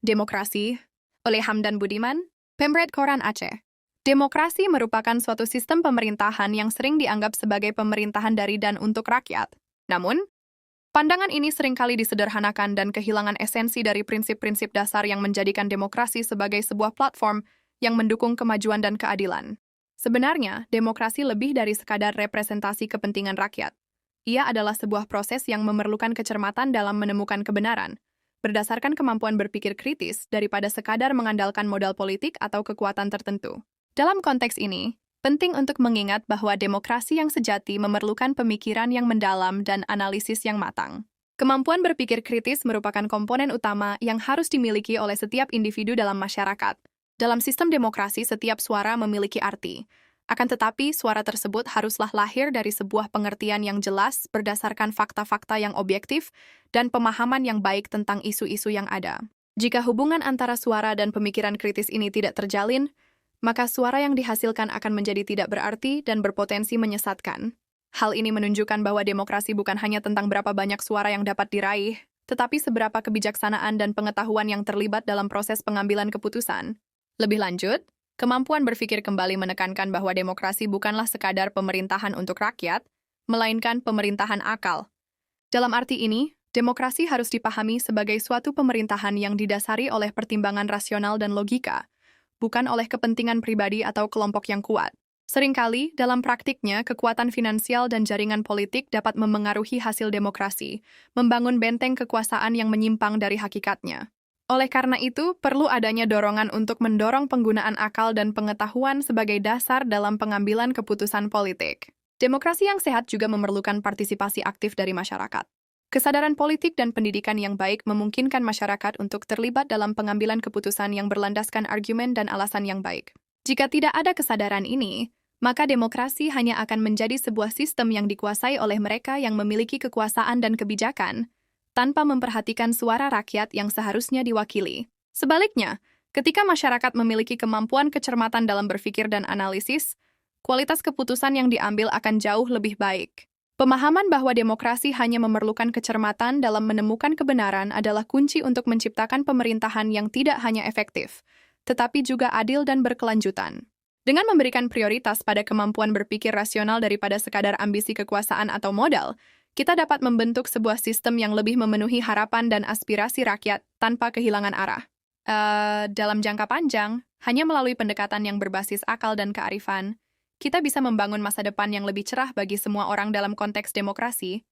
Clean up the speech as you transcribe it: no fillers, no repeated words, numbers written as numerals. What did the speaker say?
Demokrasi, oleh Hamdan Budiman, Pemret Koran Aceh. Demokrasi merupakan suatu sistem pemerintahan yang sering dianggap sebagai pemerintahan dari dan untuk rakyat. Namun, pandangan ini seringkali disederhanakan dan kehilangan esensi dari prinsip-prinsip dasar yang menjadikan demokrasi sebagai sebuah platform yang mendukung kemajuan dan keadilan. Sebenarnya, demokrasi lebih dari sekadar representasi kepentingan rakyat. Ia adalah sebuah proses yang memerlukan kecermatan dalam menemukan kebenaran, berdasarkan kemampuan berpikir kritis daripada sekadar mengandalkan modal politik atau kekuatan tertentu. Dalam konteks ini, penting untuk mengingat bahwa demokrasi yang sejati memerlukan pemikiran yang mendalam dan analisis yang matang. Kemampuan berpikir kritis merupakan komponen utama yang harus dimiliki oleh setiap individu dalam masyarakat. Dalam sistem demokrasi, setiap suara memiliki arti. Akan tetapi, suara tersebut haruslah lahir dari sebuah pengertian yang jelas berdasarkan fakta-fakta yang objektif dan pemahaman yang baik tentang isu-isu yang ada. Jika hubungan antara suara dan pemikiran kritis ini tidak terjalin, maka suara yang dihasilkan akan menjadi tidak berarti dan berpotensi menyesatkan. Hal ini menunjukkan bahwa demokrasi bukan hanya tentang berapa banyak suara yang dapat diraih, tetapi seberapa kebijaksanaan dan pengetahuan yang terlibat dalam proses pengambilan keputusan. Lebih lanjut, kemampuan berpikir kembali menekankan bahwa demokrasi bukanlah sekadar pemerintahan untuk rakyat, melainkan pemerintahan akal. Dalam arti ini, demokrasi harus dipahami sebagai suatu pemerintahan yang didasari oleh pertimbangan rasional dan logika, bukan oleh kepentingan pribadi atau kelompok yang kuat. Seringkali, dalam praktiknya, kekuatan finansial dan jaringan politik dapat memengaruhi hasil demokrasi, membangun benteng kekuasaan yang menyimpang dari hakikatnya. Oleh karena itu, perlu adanya dorongan untuk mendorong penggunaan akal dan pengetahuan sebagai dasar dalam pengambilan keputusan politik. Demokrasi yang sehat juga memerlukan partisipasi aktif dari masyarakat. Kesadaran politik dan pendidikan yang baik memungkinkan masyarakat untuk terlibat dalam pengambilan keputusan yang berlandaskan argumen dan alasan yang baik. Jika tidak ada kesadaran ini, maka demokrasi hanya akan menjadi sebuah sistem yang dikuasai oleh mereka yang memiliki kekuasaan dan kebijakan, tanpa memperhatikan suara rakyat yang seharusnya diwakili. Sebaliknya, ketika masyarakat memiliki kemampuan kecermatan dalam berpikir dan analisis, kualitas keputusan yang diambil akan jauh lebih baik. Pemahaman bahwa demokrasi hanya memerlukan kecermatan dalam menemukan kebenaran adalah kunci untuk menciptakan pemerintahan yang tidak hanya efektif, tetapi juga adil dan berkelanjutan. Dengan memberikan prioritas pada kemampuan berpikir rasional daripada sekadar ambisi kekuasaan atau modal, kita dapat membentuk sebuah sistem yang lebih memenuhi harapan dan aspirasi rakyat tanpa kehilangan arah. Dalam jangka panjang, hanya melalui pendekatan yang berbasis akal dan kearifan, kita bisa membangun masa depan yang lebih cerah bagi semua orang dalam konteks demokrasi,